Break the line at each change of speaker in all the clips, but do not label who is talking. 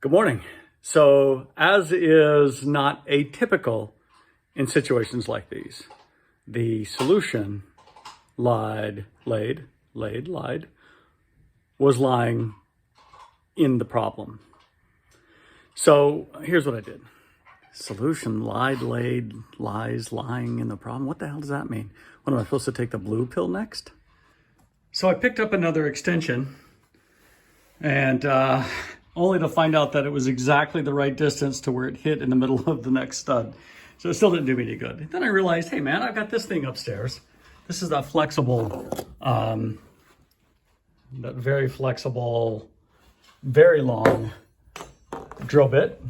Good morning. So, as is not atypical in situations like these, the solution lied, was lying in the problem. So, here's what I did. Solution lied, lies, lying in the problem. What the hell does that mean? What, am I supposed to take the blue pill next? So I picked up another extension and only to find out that it was exactly the right distance to where it hit in the middle of the next stud. So it still didn't do me any good. Then I realized, hey man, I've got this thing upstairs. This is that flexible, that very flexible, very long drill bit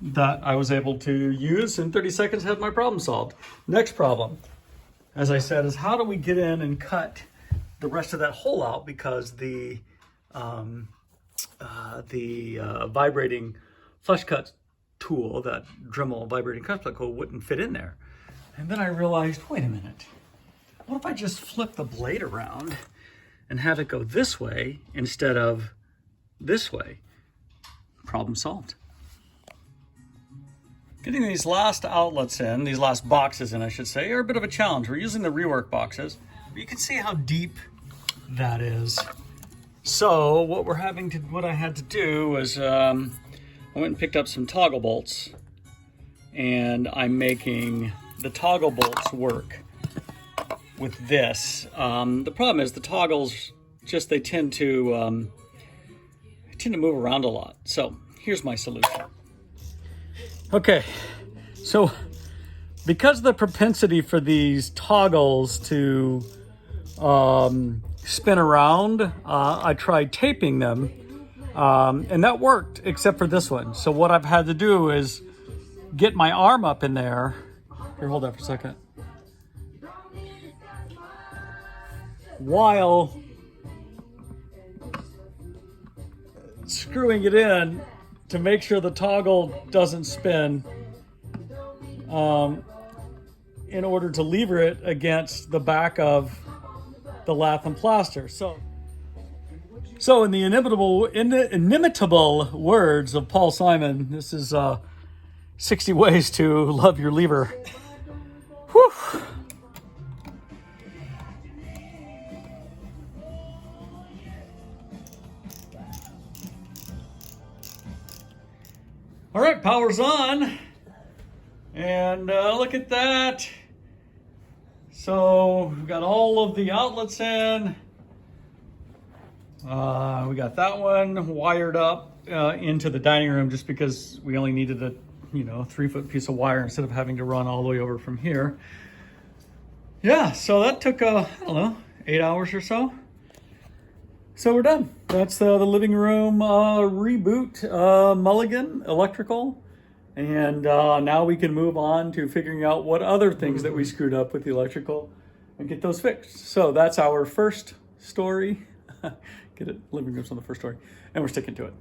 that I was able to use in 30 seconds, had my problem solved. Next problem, as I said, is how do we get in and cut the rest of that hole out, because the vibrating flush cut tool, that Dremel vibrating cut tool, wouldn't fit in there. And then I realized, wait a minute, what if I just flip the blade around and have it go this way instead of this way? Problem solved. Getting these last outlets in, these last boxes in, I should say, are a bit of a challenge. We're using the rework boxes, but you can see how deep that is. So what I had to do was I went and picked up some toggle bolts, and I'm making the toggle bolts work with this. The problem is the toggles they tend to move around a lot. So here's my solution. Okay, so because the propensity for these toggles to spin around, I tried taping them, and that worked, except for this one. So what I've had to do is get my arm up in there. Here, hold that for a second. While screwing it in to make sure the toggle doesn't spin, in order to lever it against the back of the lath and plaster. So in the inimitable words of Paul Simon, this is 60 ways to love your lever. Whew. All right, power's on, and look at that. So we've got all of the outlets in. We got that one wired up into the dining room, just because we only needed a 3-foot piece of wire instead of having to run all the way over from here. Yeah, so that took I don't know, 8 hours or so. So we're done. That's the Livingroom reboot Mulligan Electrical. And now we can move on to figuring out what other things that we screwed up with the electrical and get those fixed. So that's our first story. Get it? Living room's on the first story. And we're sticking to it.